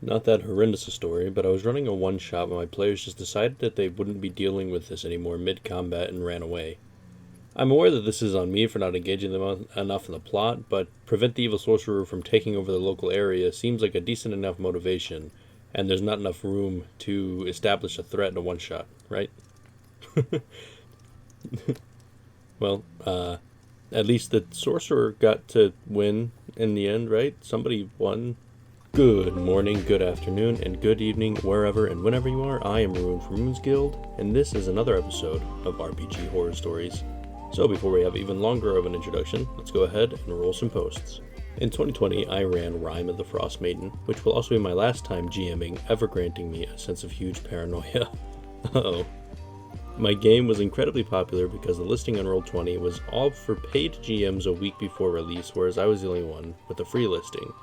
Not that horrendous a story, but I was running a one-shot when my players just decided that they wouldn't be dealing with this anymore mid-combat and ran away. I'm aware that this is on me for not engaging them enough in the plot, but prevent the evil sorcerer from taking over the local area seems like a decent enough motivation, and there's not enough room to establish a threat in a one-shot, right? Well, at least the sorcerer got to win in the end, right? Somebody won. Good morning, good afternoon, and good evening, wherever and whenever you are. I am Rune from Rune'sGuild, and this is another episode of RPG Horror Stories. So before we have even longer of an introduction, let's go ahead and roll some posts. In 2020, I ran Rime of the Frost Maiden, which will also be my last time GMing, ever granting me a sense of huge paranoia. Uh-oh. My game was incredibly popular because the listing on Roll20 was all for paid GMs a week before release, whereas I was the only one with a free listing.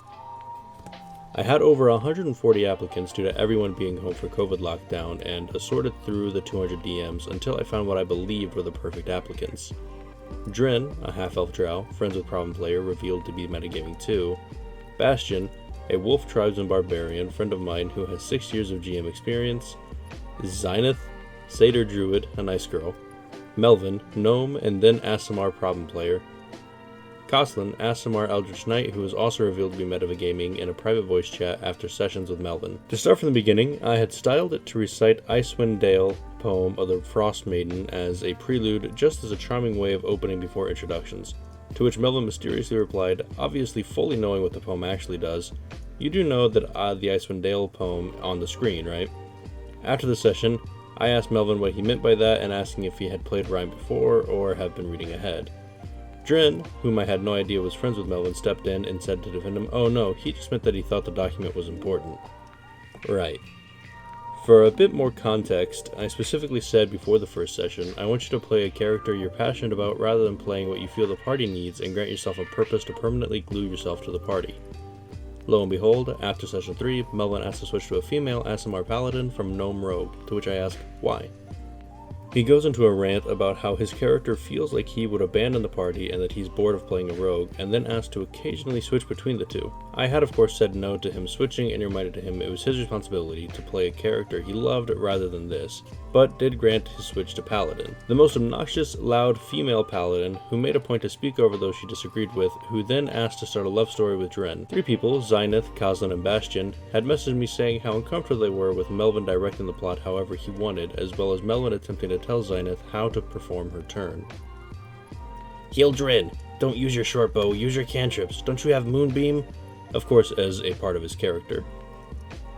I had over 140 applicants due to everyone being home for COVID lockdown, and assorted through the 200 DMs until I found what I believed were the perfect applicants. Drin, a half-elf drow, friends with problem player, revealed to be metagaming too. Bastion, a wolf tribesman barbarian, friend of mine who has 6 years of GM experience. Zenith, satyr druid, a nice girl. Melvin, gnome and then Aasimar problem player. Coslin, Aasimar Eldritch Knight, who was also revealed to be metagaming in a private voice chat after sessions with Melvin. To start from the beginning, I had styled it to recite Icewind Dale poem of the Frost Maiden as a prelude, just as a charming way of opening before introductions, to which Melvin mysteriously replied, obviously fully knowing what the poem actually does, "You do know that the Icewind Dale poem on the screen, right?" After the session, I asked Melvin what he meant by that and asking if he had played Rime before or have been reading ahead. Drin, whom I had no idea was friends with Melvin, stepped in and said to defend him, "Oh no, he just meant that he thought the document was important." Right. For a bit more context, I specifically said before the first session, I want you to play a character you're passionate about rather than playing what you feel the party needs, and grant yourself a purpose to permanently glue yourself to the party. Lo and behold, after session 3, Melvin asked to switch to a female Aasimar paladin from Gnome Rogue, to which I ask, why? He goes into a rant about how his character feels like he would abandon the party and that he's bored of playing a rogue, and then asks to occasionally switch between the two. I had of course said no to him switching and reminded him it was his responsibility to play a character he loved rather than this, but did grant his switch to paladin. The most obnoxious, loud female paladin, who made a point to speak over those she disagreed with, who then asked to start a love story with Dren. 3 people, Zenith, Coslin, and Bastion, had messaged me saying how uncomfortable they were with Melvin directing the plot however he wanted, as well as Melvin attempting to tell Zenith how to perform her turn. "Heal Drin! Don't use your short bow, use your cantrips. Don't you have Moonbeam?" Of course, as a part of his character.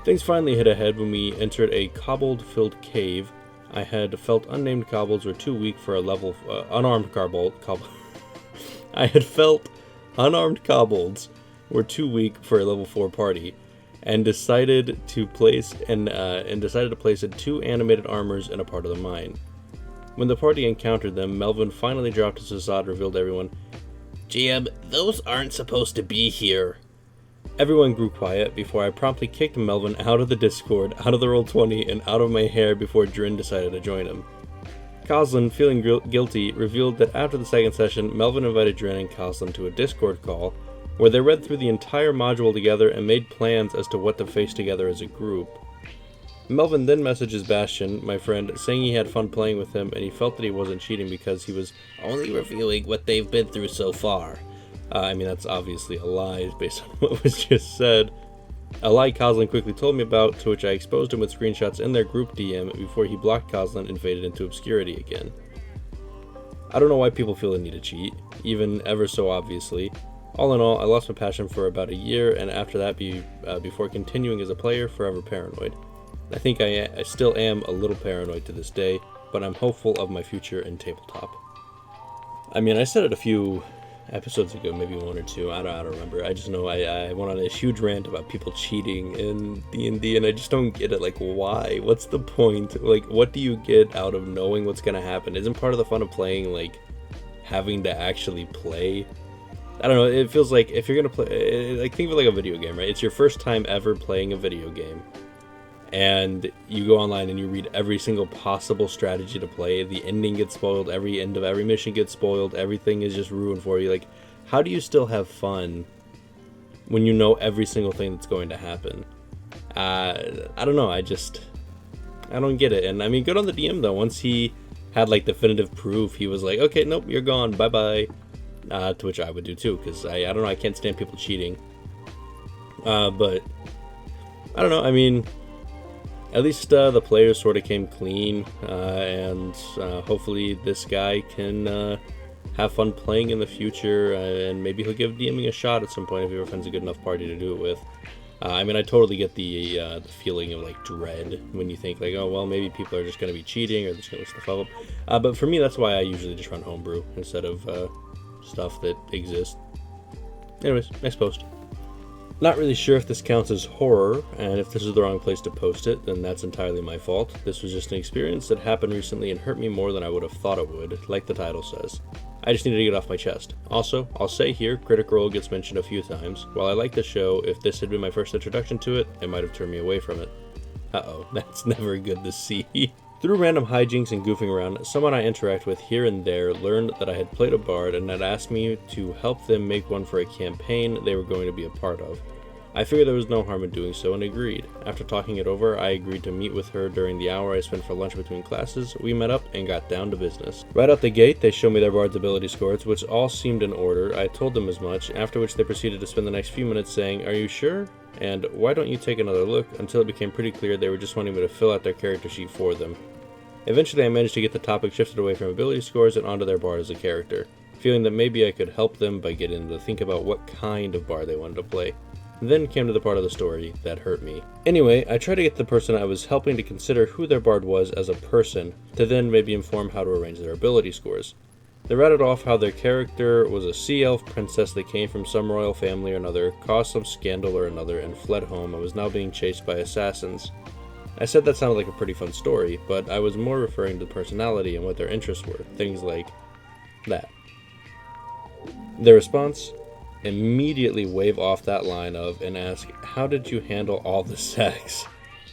Things finally hit ahead when we entered a kobold-filled cave. I had felt unnamed kobolds were too weak for a level unarmed kobold. I had felt unarmed kobolds were too weak for a level 4 party, and decided to place 2 animated armors in a part of the mine. When the party encountered them, Melvin finally dropped his facade and revealed to everyone, "GM, those aren't supposed to be here." Everyone grew quiet before I promptly kicked Melvin out of the Discord, out of the Roll20, and out of my hair before Drin decided to join him. Coslin, feeling guilty, revealed that after the second session, Melvin invited Drin and Coslin to a Discord call, where they read through the entire module together and made plans as to what to face together as a group. Melvin then messages Bastion, my friend, saying he had fun playing with him and he felt that he wasn't cheating because he was only reviewing what they've been through so far. That's obviously a lie based on what was just said. A lie Coslin quickly told me about, to which I exposed him with screenshots in their group DM before he blocked Coslin and faded into obscurity again. I don't know why people feel the need to cheat, even ever so obviously. All in all, I lost my passion for about a year, and after that, before continuing as a player, forever paranoid. I think I still am a little paranoid to this day, but I'm hopeful of my future in tabletop. I said it a few episodes ago, maybe 1 or 2, I don't remember. I just know I went on a huge rant about people cheating in D&D, and I just don't get it. Like, why? What's the point? Like, what do you get out of knowing what's gonna happen? Isn't part of the fun of playing, like, having to actually play? I don't know, it feels like if you're gonna play, like, think of it like a video game, right? It's your first time ever playing a video game, and you go online and you read every single possible strategy to play. The ending gets spoiled, every end of every mission gets spoiled, everything is just ruined for you. Like, how do you still have fun when you know every single thing that's going to happen? I don't know, I don't get it. And I mean, good on the DM though. Once he had like definitive proof, he was like, okay, nope, you're gone, bye-bye. To which I would do too, because I don't know, I can't stand people cheating. But I don't know, I mean, at least the players sort of came clean, and hopefully this guy can have fun playing in the future, and maybe he'll give DMing a shot at some point if he ever finds a good enough party to do it with. I mean, I totally get the feeling of like dread when you think like, oh well, maybe people are just going to be cheating or just going to stuff up. But for me, that's why I usually just run homebrew instead of stuff that exists. Anyways, next post. Not really sure if this counts as horror, and if this is the wrong place to post it, then that's entirely my fault. This was just an experience that happened recently and hurt me more than I would have thought it would, like the title says. I just needed to get off my chest. Also, I'll say here, Critical Role gets mentioned a few times. While I like the show, if this had been my first introduction to it, it might have turned me away from it. Uh-oh, that's never good to see. Through random hijinks and goofing around, someone I interact with here and there learned that I had played a bard and had asked me to help them make one for a campaign they were going to be a part of. I figured there was no harm in doing so and agreed. After talking it over, I agreed to meet with her during the hour I spent for lunch between classes. We met up and got down to business. Right out the gate, they showed me their bard's ability scores, which all seemed in order. I told them as much, after which they proceeded to spend the next few minutes saying, "Are you sure? And why don't you take another look?" until it became pretty clear they were just wanting me to fill out their character sheet for them. Eventually I managed to get the topic shifted away from ability scores and onto their bard as a character, feeling that maybe I could help them by getting them to think about what kind of bard they wanted to play. Then came to the part of the story that hurt me. Anyway, I tried to get the person I was helping to consider who their bard was as a person, to then maybe inform how to arrange their ability scores. They rattled off how their character was a sea elf princess that came from some royal family or another, caused some scandal or another, and fled home and was now being chased by assassins. I said that sounded like a pretty fun story, but I was more referring to the personality and what their interests were, things like that. Their response? Immediately wave off that line of and ask, how did you handle all the sex?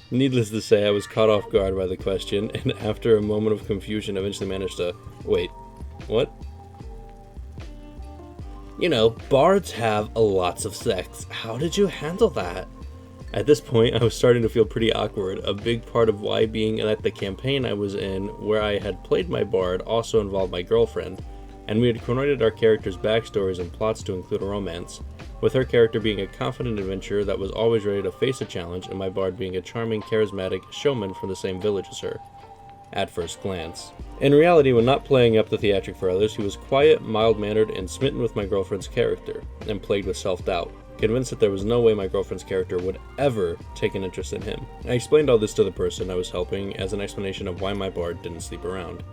Needless to say, I was caught off guard by the question, and after a moment of confusion eventually managed to, wait, what? You know, bards have lots of sex. How did you handle that? At this point, I was starting to feel pretty awkward. A big part of why being at the campaign I was in, where I had played my bard, also involved my girlfriend, and we had coordinated our characters' backstories and plots to include a romance, with her character being a confident adventurer that was always ready to face a challenge, and my bard being a charming, charismatic showman from the same village as her, at first glance. In reality, when not playing up the theatric for others, he was quiet, mild-mannered, and smitten with my girlfriend's character, and plagued with self-doubt, convinced that there was no way my girlfriend's character would ever take an interest in him. I explained all this to the person I was helping as an explanation of why my bard didn't sleep around.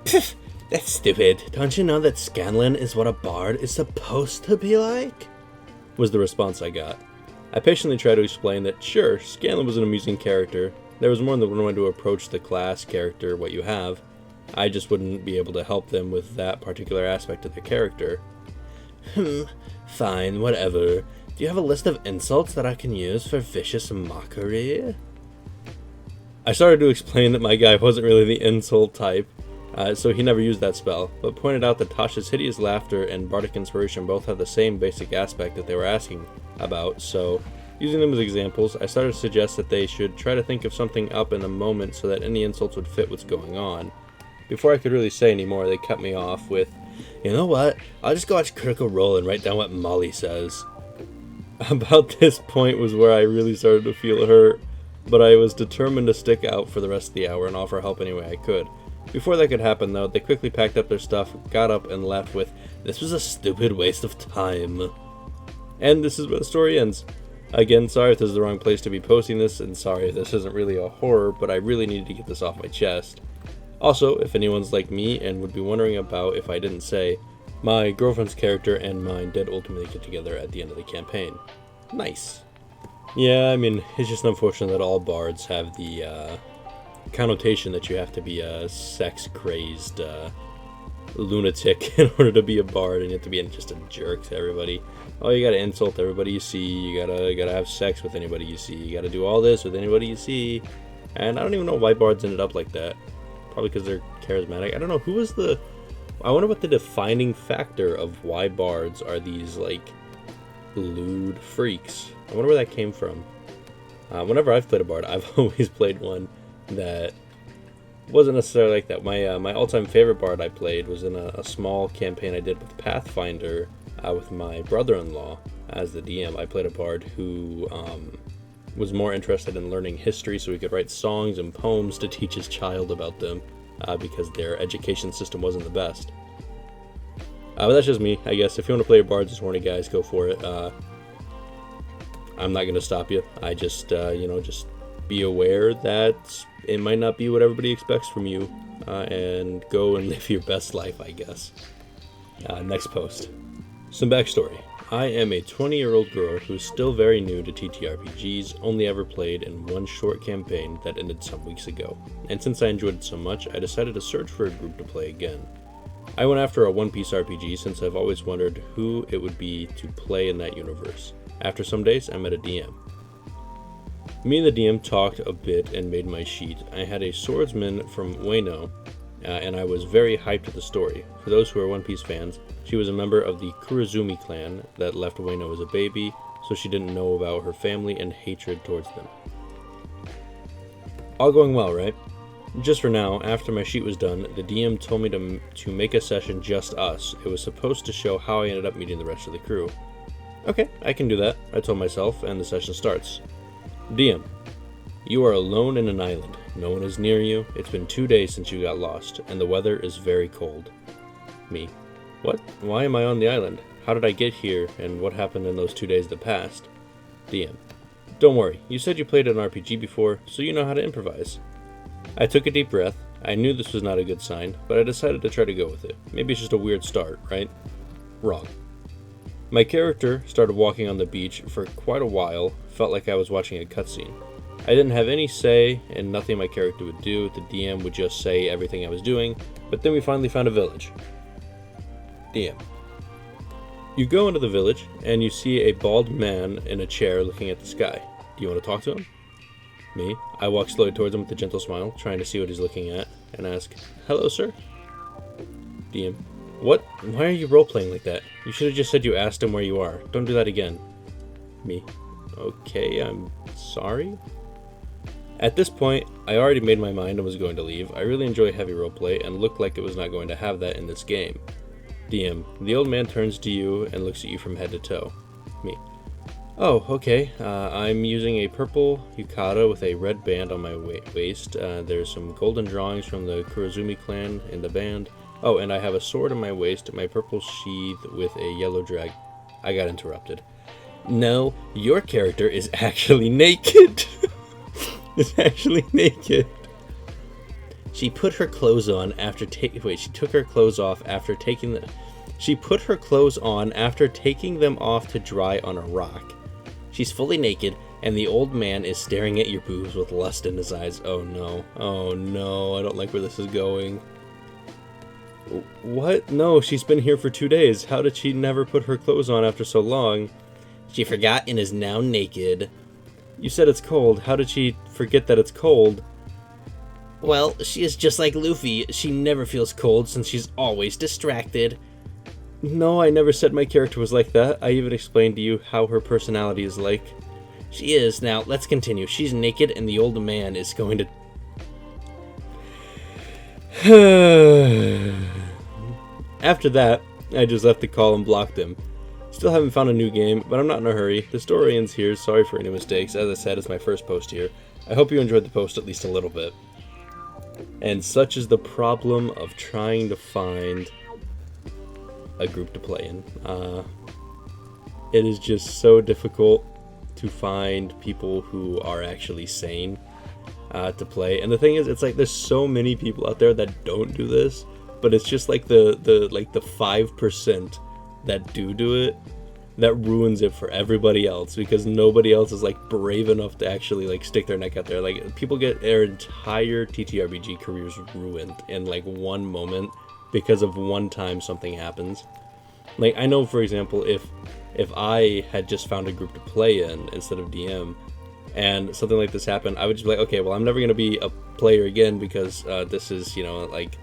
That's stupid. Don't you know that Scanlan is what a bard is supposed to be like? Was the response I got. I patiently tried to explain that, sure, Scanlan was an amusing character. There was more than one way to approach the class character, what you have. I just wouldn't be able to help them with that particular aspect of their character. Fine, whatever. Do you have a list of insults that I can use for vicious mockery? I started to explain that my guy wasn't really the insult type, so he never used that spell, but pointed out that Tasha's hideous laughter and bardic inspiration both have the same basic aspect that they were asking about, so using them as examples, I started to suggest that they should try to think of something up in the moment so that any insults would fit what's going on. Before I could really say any more, they cut me off with, "You know what, I'll just go watch Critical Role and write down what Molly says." About this point was where I really started to feel hurt, but I was determined to stick out for the rest of the hour and offer help any way I could. Before that could happen though, they quickly packed up their stuff, got up, and left with, "This was a stupid waste of time." And this is where the story ends. Again, sorry if this is the wrong place to be posting this, and sorry if this isn't really a horror, but I really needed to get this off my chest. Also, if anyone's like me and would be wondering about if I didn't say, my girlfriend's character and mine did ultimately get together at the end of the campaign. Nice. Yeah, I mean, it's just unfortunate that all bards have the connotation that you have to be a sex-crazed lunatic in order to be a bard, and you have to be just a jerk to everybody. Oh, you gotta insult everybody you see, you gotta have sex with anybody you see, you gotta do all this with anybody you see. And I don't even know why bards ended up like that. Probably because they're charismatic. I don't know, who was the... I wonder what the defining factor of why bards are these, like, lewd freaks. I wonder where that came from. Whenever I've played a Bard, I've always played one that wasn't necessarily like that. My all-time favorite Bard I played was in a small campaign I did with Pathfinder with my brother-in-law as the DM. I played a Bard who was more interested in learning history so he could write songs and poems to teach his child about them because their education system wasn't the best. But that's just me, I guess. If you want to play your Bards as horny guys, go for it. I'm not going to stop you. I just, just be aware that it might not be what everybody expects from you, and go and live your best life, I guess. Next post. Some backstory. I am a 20-year-old girl who's still very new to TTRPGs, only ever played in one short campaign that ended some weeks ago. And since I enjoyed it so much, I decided to search for a group to play again. I went after a one-piece RPG since I've always wondered who it would be to play in that universe. After some days, I met a DM. Me and the DM talked a bit and made my sheet. I had a swordsman from Ueno, and I was very hyped with the story. For those who are One Piece fans, she was a member of the Kurozumi clan that left Ueno as a baby, so she didn't know about her family and hatred towards them. All going well, right? Just for now, after my sheet was done, the DM told me to make a session just us. It was supposed to show how I ended up meeting the rest of the crew. Okay, I can do that, I told myself, and the session starts. DM, you are alone in an island. No one is near you. It's been 2 days since you got lost, and the weather is very cold. Me, what? Why am I on the island? How did I get here, and what happened in those 2 days that passed? DM, don't worry. You said you played an RPG before, so you know how to improvise. I took a deep breath. I knew this was not a good sign, but I decided to try to go with it. Maybe it's just a weird start, right? Wrong. My character started walking on the beach for quite a while, felt like I was watching a cutscene. I didn't have any say, and nothing my character would do. The DM would just say everything I was doing, but then we finally found a village. DM. You go into the village, and you see a bald man in a chair looking at the sky. Do you want to talk to him? Me. I walk slowly towards him with a gentle smile, trying to see what he's looking at, and ask, hello, sir? DM. What? Why are you role-playing like that? You should have just said you asked him where you are. Don't do that again. Me. Okay, I'm sorry. At this point, I already made my mind and was going to leave. I really enjoy heavy roleplay and looked like it was not going to have that in this game. DM. The old man turns to you and looks at you from head to toe. Me. Oh, okay. I'm using a purple yukata with a red band on my waist. There's some golden drawings from the Kurozumi clan in the band. Oh, and I have a sword in my waist, my purple sheath with a yellow drag. I got interrupted. No, your character is actually naked. Is actually naked. She put her clothes on after she took her clothes off after taking the. She put her clothes on after taking them off to dry on a rock. She's fully naked, and the old man is staring at your boobs with lust in his eyes. Oh no. Oh no, I don't like where this is going. What? No, she's been here for 2 days. How did she never put her clothes on after so long? She forgot and is now naked. You said it's cold. How did she forget that it's cold? Well, she is just like Luffy. She never feels cold since she's always distracted. No, I never said my character was like that. I even explained to you how her personality is like. She is. Now, let's continue. She's naked and the old man is going to... After that, I just left the call and blocked him. Still haven't found a new game, but I'm not in a hurry. The story ends here. Sorry for any mistakes. As I said, it's my first post here. I hope you enjoyed the post at least a little bit. And such is the problem of trying to find a group to play in. It is just so difficult to find people who are actually sane to play. And the thing is, it's like there's so many people out there that don't do this, but it's just like the 5% that do it that ruins it for everybody else, because nobody else is like brave enough to actually like stick their neck out there. Like, people get their entire TTRPG careers ruined in like one moment because of one time something happens. Like, I know, for example, if I had just found a group to play in instead of DM, and something like this happened, I would just be like, okay, well, I'm never going to be a player again because this is, like,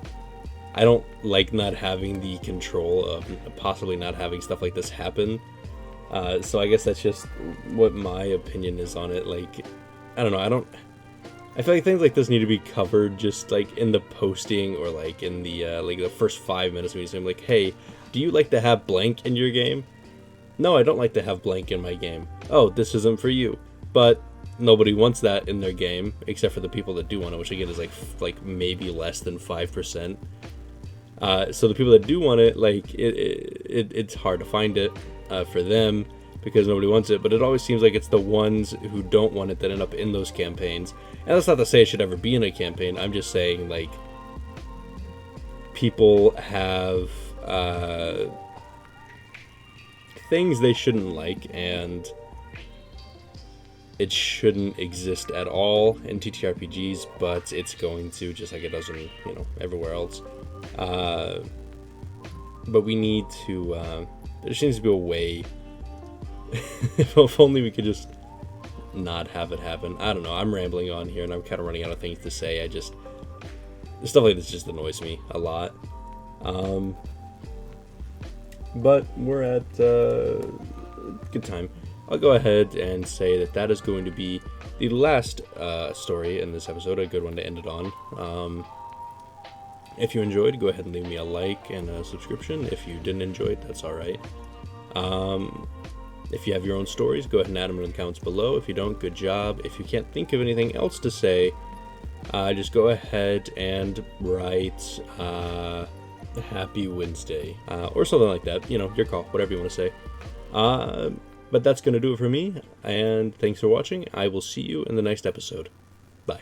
I don't like not having the control of possibly not having stuff like this happen. So I guess that's just what my opinion is on it. Like, I don't know. I feel like things like this need to be covered just like in the posting or like in the like the first 5 minutes of me saying like, hey, do you like to have blank in your game? No, I don't like to have blank in my game. Oh, this isn't for you. But nobody wants that in their game except for the people that do want it, which again is like maybe less than 5%. So the people that do want it, like it's hard to find it for them because nobody wants it, but it always seems like it's the ones who don't want it that end up in those campaigns. And that's not to say it should ever be in a campaign. I'm just saying, like, people have things they shouldn't like, and it shouldn't exist at all in TTRPGs, but it's going to, just like it does in, you know, everywhere else. But we need to, there seems to be a way, if only we could just not have it happen. I don't know, I'm rambling on here and I'm kind of running out of things to say. Stuff like this just annoys me a lot. But we're at good time. I'll go ahead and say that is going to be the last story in this episode, a good one to end it on. If you enjoyed, go ahead and leave me a like and a subscription. If you didn't enjoy it, that's alright. If you have your own stories, go ahead and add them in the comments below. If you don't, good job. If you can't think of anything else to say, just go ahead and write Happy Wednesday, or something like that. You know, your call, whatever you want to say. But that's going to do it for me, and thanks for watching. I will see you in the next episode. Bye.